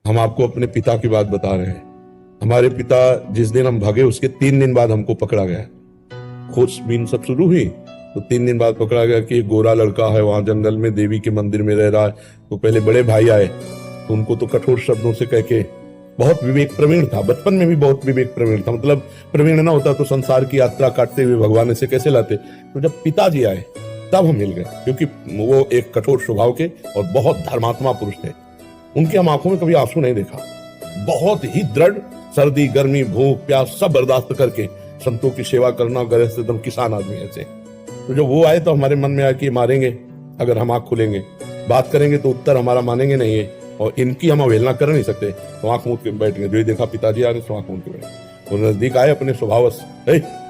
हम आपको अपने पिता की बात बता रहे हैं। हमारे पिता जिस दिन हम भागे उसके 3 दिन बाद हमको पकड़ा गया। खोजबीन सब शुरू हुई तो 3 दिन बाद पकड़ा गया कि एक गोरा लड़का है वहां जंगल में देवी के मंदिर में रह रहा है। तो पहले बड़े भाई आए तो उनको तो कठोर शब्दों से कह के, बहुत विवेक प्रवीण था, बचपन में भी बहुत विवेक प्रवीण था, मतलब प्रवीण ना होता तो संसार की यात्रा काटते हुए भगवान ऐसे कैसे लाते। तो जब पिताजी आए तब हम मिल गए, क्योंकि वो एक कठोर स्वभाव के और बहुत धर्मात्मा पुरुष थे। उनकी हम आंखों में कभी आंसू नहीं देखा। बहुत ही दृढ़, सर्दी गर्मी भूख प्यास सब बर्दाश्त करके संतों की सेवा करना, गृहस्थ एकदम किसान आदमी ऐसे। तो जब वो आए तो हमारे मन में आया कि मारेंगे अगर हम आंख खोलेंगे, बात करेंगे तो उत्तर हमारा मानेंगे नहीं है, और इनकी हम अवहेलना कर नहीं सकते। तो आंख मूंद के बैठ गए। जो देखा पिताजी आ रहे तो आंख मूंद के बैठ। वो नजदीक आए अपने स्वभावश,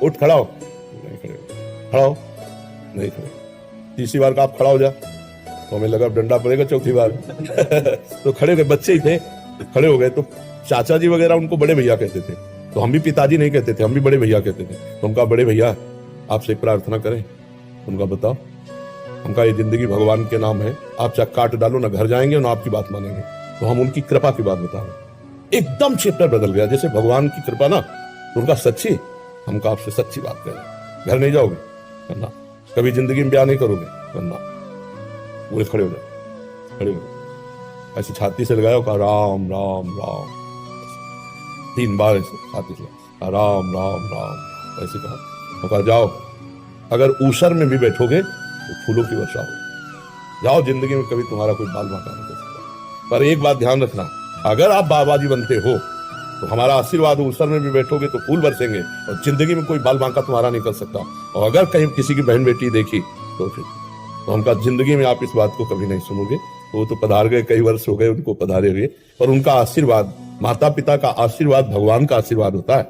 उठ खड़ा हो, नहीं खड़े, खड़ा हो, नहीं खड़े। तीसरी बार का आप खड़ा हो जा तो हमें लगा डंडा पड़ेगा, चौथी बार तो खड़े हो गए, बच्चे ही थे, खड़े हो गए। तो चाचा जी वगैरह उनको बड़े भैया कहते थे, तो हम भी पिताजी नहीं कहते थे, हम भी बड़े भैया कहते थे। तो उनका बड़े भैया आपसे प्रार्थना करें। उनका बताओ, उनका ये जिंदगी भगवान के नाम है, आप चाहे काट डालो ना घर जाएंगे ना आपकी बात मानेंगे। तो हम उनकी कृपा की बात बता रहे। एकदम चैप्टर बदल गया, जैसे भगवान की कृपा ना, तो उनका सच्ची, हमका आपसे सच्ची बात करें। घर नहीं जाओगे करना, कभी जिंदगी में ब्याह नहीं करोगे करना। पूरे खड़े हो जाओ, खड़े हो जाओ, ऐसे छाती से लगाओ, कहा राम राम राम, 3 बार ऐसे छाती से कहा राम राम राम, ऐसे कहा। तो कहा जाओ, अगर ऊसर में भी बैठोगे तो फूलों की वर्षा हो। जाओ, जिंदगी में कभी तुम्हारा कोई बाल बांका नहीं कर सकता। पर एक बात ध्यान रखना, अगर आप बाबाजी बनते हो तो हमारा आशीर्वाद, ऊसर में भी बैठोगे तो फूल बरसेंगे, और जिंदगी में कोई बाल बांका तुम्हारा नहीं कर सकता। और अगर कहीं किसी की बहन बेटी देखी तो फिर तो हमका जिंदगी में आप इस बात को कभी नहीं सुनोगे। तो वो तो पधार गए, कई वर्ष हो गए उनको पधारे हुए, पर उनका आशीर्वाद, माता पिता का आशीर्वाद भगवान का आशीर्वाद होता है।